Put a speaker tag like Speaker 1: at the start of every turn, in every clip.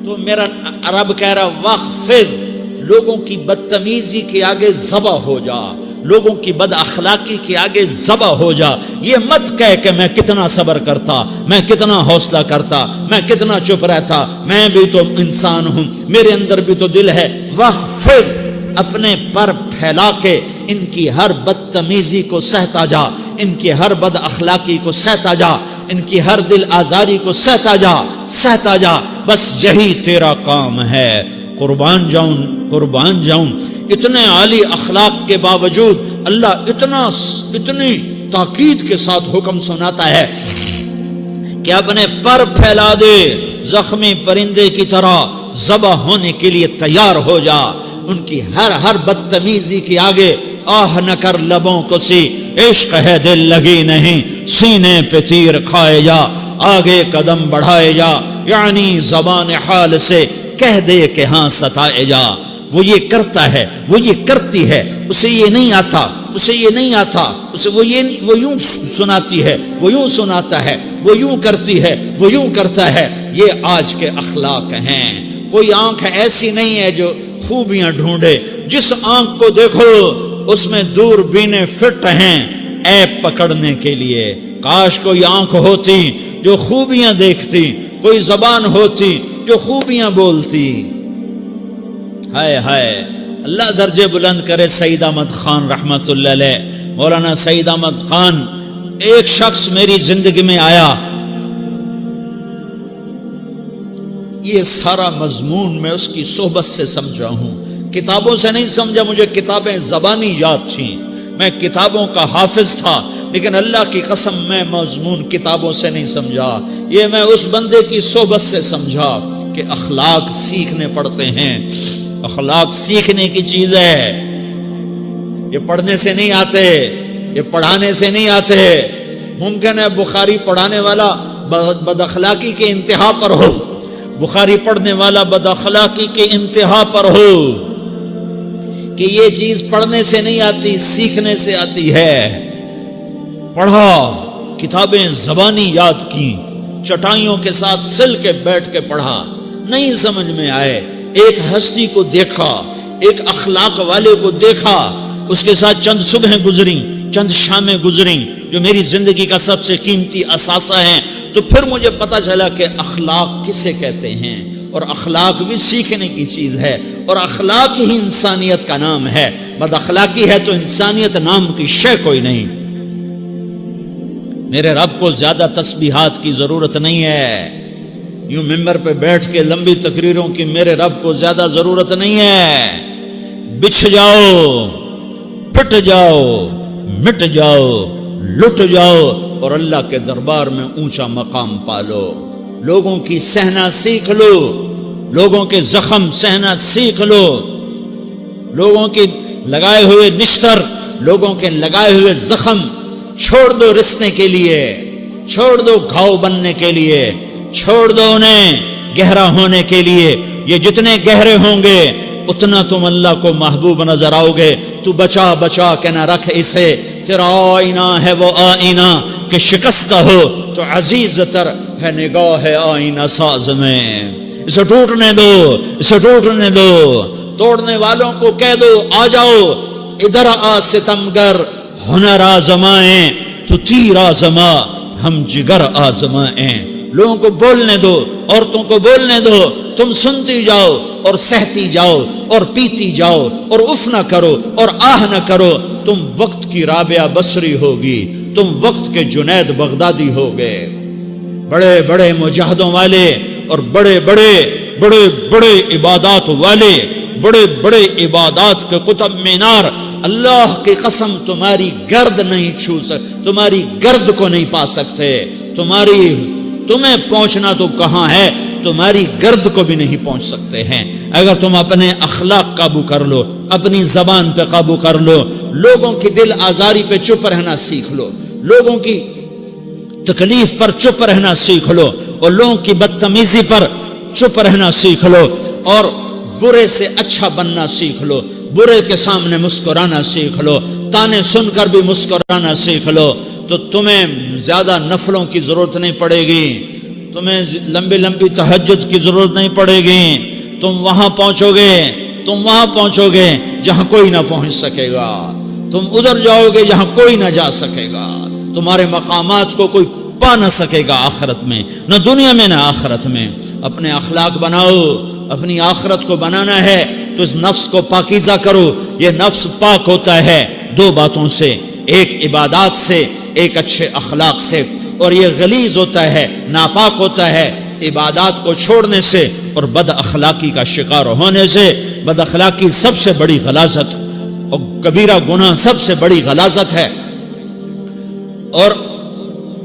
Speaker 1: تو میرا رب کہہ رہا وخفض، لوگوں کی بدتمیزی کے آگے ذبح ہو جا، لوگوں کی بد اخلاقی کے آگے ذبح ہو جا. یہ مت کہہ کہ میں کتنا صبر کرتا، میں کتنا حوصلہ کرتا، میں کتنا چپ رہتا، میں بھی تو انسان ہوں، میرے اندر بھی تو دل ہے. وخفض، اپنے پر پھیلا کے ان کی ہر بدتمیزی کو سہتا جا، ان کی ہر بد اخلاقی کو سہتا جا، ان کی ہر دل آزاری کو سہتا جا، سہتا جا. بس یہی تیرا کام ہے. قربان جاؤں، قربان جاؤں. اتنے عالی اخلاق کے باوجود اللہ اتنی تاکید کے ساتھ حکم سناتا ہے کہ اپنے پر پھیلا دے، زخمی پرندے کی طرح ذبح ہونے کے لیے تیار ہو جا. ان کی ہر بدتمیزی کے آگے آہ نہ کر لبوں کو سی، عشق ہے دل لگی نہیں، سینے پہ تیر کھائے جا، آگے قدم بڑھائے جا. یعنی زبان حال سے کہہ دے کہ ہاں ستائے جا. وہ یہ کرتا ہے، وہ یہ کرتی ہے، اسے یہ نہیں آتا، اسے یہ نہیں آتا، اسے وہ یوں سناتی ہے، وہ یوں سناتا ہے، وہ یوں کرتی ہے، وہ یوں کرتا ہے. یہ آج کے اخلاق ہیں. کوئی آنکھ ایسی نہیں ہے جو خوبیاں ڈھونڈے. جس آنکھ کو دیکھو اس میں دوربینیں فٹ ہیں عیب پکڑنے کے لیے. کاش کوئی آنکھ ہوتی جو خوبیاں دیکھتی، کوئی زبان ہوتی جو خوبیاں بولتی. ہائے ہائے. اللہ درجے بلند کرے سعید احمد خان رحمت اللہ علیہ. مولانا سعید احمد خان، ایک شخص میری زندگی میں آیا، یہ سارا مضمون میں اس کی صحبت سے سمجھا ہوں، کتابوں سے نہیں سمجھا. مجھے کتابیں زبانی یاد تھیں، میں کتابوں کا حافظ تھا، لیکن اللہ کی قسم میں مضمون کتابوں سے نہیں سمجھا. یہ میں اس بندے کی صحبت سے سمجھا کہ اخلاق سیکھنے پڑتے ہیں. اخلاق سیکھنے کی چیز ہے، یہ پڑھنے سے نہیں آتے، یہ پڑھانے سے نہیں آتے. ممکن ہے بخاری پڑھانے والا بد اخلاقی کے انتہا پر ہو، بخاری پڑھنے والا بد اخلاقی کے انتہا پر ہو، کہ یہ چیز پڑھنے سے نہیں آتی، سیکھنے سے آتی ہے. پڑھا، کتابیں زبانی یاد کی، چٹائیوں کے ساتھ سل کے بیٹھ کے پڑھا، نہیں سمجھ میں آئے. ایک ہستی کو دیکھا، ایک اخلاق والے کو دیکھا، اس کے ساتھ چند صبحیں گزریں، چند شامیں گزریں جو میری زندگی کا سب سے قیمتی اثاثہ ہیں. تو پھر مجھے پتا چلا کہ اخلاق کسے کہتے ہیں، اور اخلاق بھی سیکھنے کی چیز ہے، اور اخلاق ہی انسانیت کا نام ہے. بد اخلاقی ہے تو انسانیت نام کی شے کوئی نہیں. میرے رب کو زیادہ تسبیحات کی ضرورت نہیں ہے. یوں ممبر پہ بیٹھ کے لمبی تقریروں کی میرے رب کو زیادہ ضرورت نہیں ہے. بچھ جاؤ، پھٹ جاؤ، مٹ جاؤ، لٹ جاؤ، اور اللہ کے دربار میں اونچا مقام پالو. لوگوں کی سہنا سیکھ لو، لوگوں کے زخم سہنا سیکھ لو، لوگوں کے لگائے ہوئے نشتر، لوگوں کے لگائے ہوئے زخم چھوڑ دو رسنے کے لیے، چھوڑ دو گھاؤ بننے کے لیے، چھوڑ دو انہیں گہرا ہونے کے لیے. یہ جتنے گہرے ہوں گے اتنا تم اللہ کو محبوب نظر آؤ گے. تو بچا بچا کے نہ رکھ اسے، تیرا آئینہ ہے وہ آئینہ کہ شکستہ ہو تو عزیز تر ہے نگاہ آئینہ ساز میں. اسے ٹوٹنے دو، اسے ٹوٹنے دو. توڑنے والوں کو کہہ دو آ جاؤ ادھر آ ستمگر، ہنر آزمائیں تو تیر آزما، ہم جگر آزمائیں. لوگوں کو بولنے دو، عورتوں کو بولنے دو، تم سنتی جاؤ اور سہتی جاؤ اور پیتی جاؤ اور اف نہ کرو اور آہ نہ کرو. تم وقت کی رابعہ بصری ہوگی، تم وقت کے جنید بغدادی ہوگے. بڑے بڑے مجاہدوں والے اور بڑے بڑے بڑے بڑے عبادات والے، بڑے بڑے عبادات کے قطب مینار، اللہ کی قسم تمہاری گرد نہیں چھو سکتے، تمہاری گرد کو نہیں پا سکتے. تمہیں پہنچنا تو کہاں ہے، تمہاری گرد کو بھی نہیں پہنچ سکتے ہیں. اگر تم اپنے اخلاق قابو کر لو، اپنی زبان پہ قابو کر لو، لوگوں کی دل آزاری پہ چپ رہنا سیکھ لو، لوگوں کی تکلیف پر چپ رہنا سیکھ لو، اور لوگوں کی بدتمیزی پر چپ رہنا سیکھ لو، اور برے سے اچھا بننا سیکھ لو، برے کے سامنے مسکرانا سیکھ لو، تانے سن کر بھی مسکرانا سیکھ لو، تو تمہیں زیادہ نفلوں کی ضرورت نہیں پڑے گی. تمہیں لمبی لمبی تہجد کی ضرورت نہیں پڑے گی، تم وہاں پہنچو گے جہاں کوئی نہ پہنچ سکے گا، تم ادھر جاؤ گے جہاں کوئی نہ جا سکے گا، تمہارے مقامات کو کوئی پا نہ سکے گا آخرت میں، نہ دنیا میں نہ آخرت میں۔ اپنے اخلاق بناؤ، اپنی آخرت کو بنانا ہے تو اس نفس کو پاکیزہ کرو۔ یہ نفس پاک ہوتا ہے دو باتوں سے، ایک عبادات سے، ایک اچھے اخلاق سے، اور یہ غلیظ ہوتا ہے، ناپاک ہوتا ہے عبادات کو چھوڑنے سے اور بد اخلاقی کا شکار ہونے سے۔ بد اخلاقی سب سے بڑی غلاظت اور کبیرہ گناہ سب سے بڑی غلاظت ہے، اور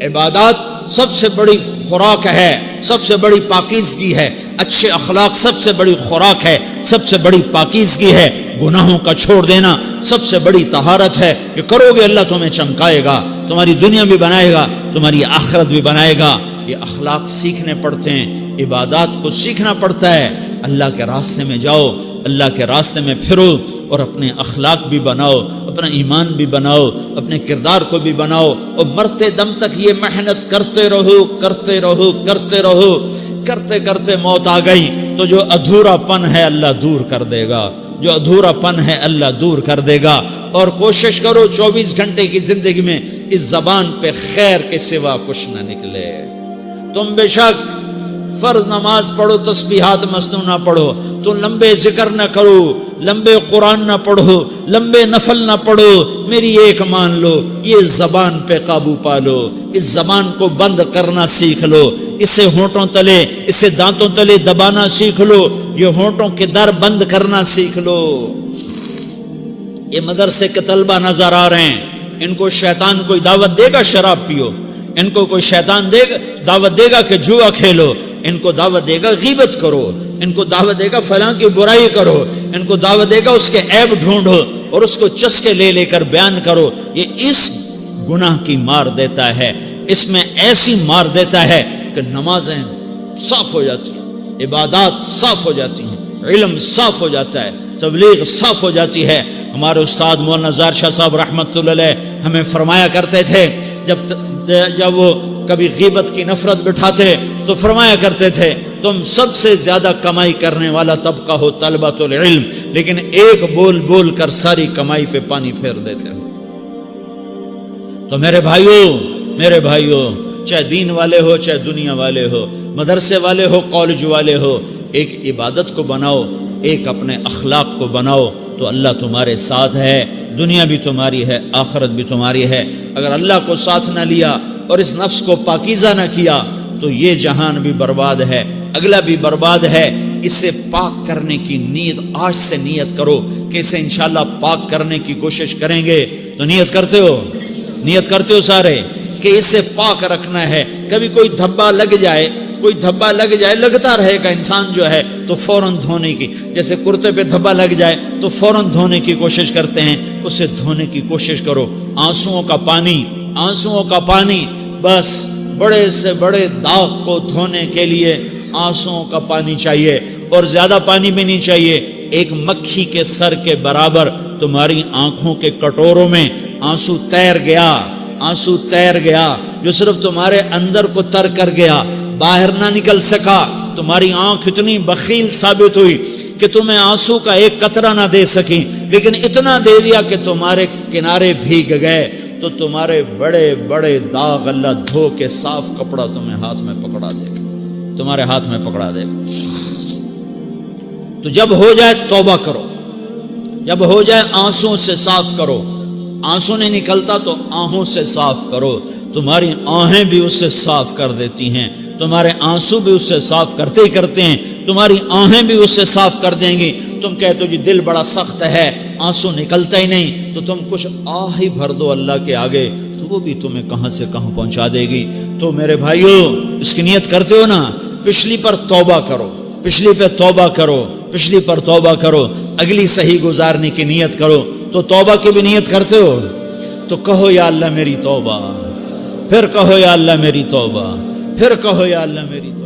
Speaker 1: عبادات سب سے بڑی خوراک ہے، سب سے بڑی پاکیزگی ہے، اچھے اخلاق سب سے بڑی خوراک ہے، سب سے بڑی پاکیزگی ہے، گناہوں کا چھوڑ دینا سب سے بڑی طہارت ہے۔ یہ کرو گے اللہ تمہیں چمکائے گا، تمہاری دنیا بھی بنائے گا، تمہاری آخرت بھی بنائے گا۔ یہ اخلاق سیکھنے پڑتے ہیں، عبادات کو سیکھنا پڑتا ہے۔ اللہ کے راستے میں جاؤ، اللہ کے راستے میں پھرو، اور اپنے اخلاق بھی بناؤ، اپنا ایمان بھی بناؤ، اپنے کردار کو بھی بناؤ، اور مرتے دم تک یہ محنت کرتے رہو، کرتے رہو، کرتے رہو۔ کرتے کرتے موت آ گئی تو جو ادھورا پن ہے اللہ دور کر دے گا، جو ادھورا پن ہے اللہ دور کر دے گا۔ اور کوشش کرو 24 گھنٹے کی زندگی میں اس زبان پہ خیر کے سوا کچھ نہ نکلے۔ تم بے شک فرض نماز پڑھو، تسبیحات مسنون نہ پڑھو، تو لمبے ذکر نہ کرو، لمبے قرآن نہ پڑھو، لمبے نفل نہ پڑھو، میری ایک مان لو، یہ زبان پہ قابو پا لو، اس زبان کو بند کرنا سیکھ لو، اسے ہونٹوں تلے، اسے دانتوں تلے دبانا سیکھ لو، یہ ہونٹوں کے در بند کرنا سیکھ لو۔ یہ مدرسے کے طلبہ نظر آ رہے ہیں، ان کو شیطان کوئی دعوت دے گا شراب پیو، ان کو کوئی شیطان دعوت دے گا کہ جوا کھیلو، ان کو دعوت دے گا غیبت کرو، ان کو دعوت دے گا فلاں کی برائی کرو، ان کو دعوت دے گا اس کے عیب ڈھونڈو اور اس کو چسکے لے لے کر بیان کرو۔ یہ اس گناہ کی مار دیتا ہے، اس میں ایسی مار دیتا ہے کہ نمازیں صاف ہو جاتی ہیں، عبادات صاف ہو جاتی ہیں، علم صاف ہو جاتا ہے، تبلیغ صاف ہو جاتی ہے۔ ہمارے استاد مولانا زار شاہ صاحب رحمۃ اللہ علیہ ہمیں فرمایا کرتے تھے، جب وہ کبھی غیبت کی نفرت بٹھاتے تو فرمایا کرتے تھے تم سب سے زیادہ کمائی کرنے والا طبقہ ہو طلبۃ العلم، لیکن ایک بول بول کر ساری کمائی پہ پانی پھیر دیتے ہو۔ تو میرے بھائیوں چاہے دین والے ہو، چاہے دنیا والے ہو، مدرسے والے ہو، کالج والے ہو، ایک عبادت کو بناؤ، ایک اپنے اخلاق کو بناؤ، تو اللہ تمہارے ساتھ ہے، دنیا بھی تمہاری ہے، آخرت بھی تمہاری ہے۔ اگر اللہ کو ساتھ نہ لیا اور اس نفس کو پاکیزہ نہ کیا تو یہ جہان بھی برباد ہے، اگلا بھی برباد ہے۔ اسے پاک کرنے کی نیت آج سے نیت کرو کہ اسے انشاءاللہ پاک کرنے کی کوشش کریں گے۔ تو نیت کرتے ہو سارے کہ اسے پاک رکھنا ہے۔ کبھی کوئی دھبا لگ جائے لگتا رہے گا انسان جو ہے تو فوراً دھونے کی، جیسے کرتے پہ دھبا لگ جائے تو فوراً دھونے کی کوشش کرتے ہیں، اسے دھونے کی کوشش کرو۔ آنسوؤں کا پانی بس بڑے سے بڑے داغ کو دھونے کے لیے آنسوؤں کا پانی چاہیے، اور زیادہ پانی بھی نہیں چاہیے۔ ایک مکھی کے سر کے برابر تمہاری آنکھوں کے کٹوروں میں آنسو تیر گیا جو صرف تمہارے اندر کو تر کر گیا، باہر نہ نکل سکا۔ تمہاری آنکھ اتنی بخیل ثابت ہوئی کہ تمہیں آنسو کا ایک قطرہ نہ دے سکی، لیکن اتنا دے دیا کہ تمہارے کنارے بھیگ گئے۔ تو تمہارے بڑے بڑے داغ اللہ دھو کے صاف کپڑا تمہیں ہاتھ میں پکڑا دے گا، تمہارے ہاتھ میں پکڑا دے گا۔ تو جب ہو جائے توبہ کرو، جب ہو جائے آنسوں سے صاف کرو۔ آنسو نہیں نکلتا تو آہوں سے صاف کرو، تمہاری آہیں بھی اس سے صاف کر دیتی ہیں، تمہارے آنسو بھی اس سے صاف کرتے ہی کرتے ہیں، تمہاری آہیں بھی اس سے صاف کر دیں گی۔ تم کہتے ہو جی دل بڑا سخت ہے، آنسو نکلتا ہی نہیں، تو تم کچھ آہ ہی بھر دو اللہ کے آگے، تو وہ بھی تمہیں کہاں سے کہاں پہنچا دے گی۔ تو میرے بھائیو اس کی نیت کرتے ہو نا، پچھلی پر توبہ کرو، پچھلی پہ توبہ کرو، پچھلی پر توبہ کرو، اگلی صحیح گزارنے کی نیت کرو۔ تو توبہ کی بھی نیت کرتے ہو تو کہو یا اللہ میری توبہ، پھر کہو یا اللہ میری توبہ، پھر کہو یا اللہ میری توبہ۔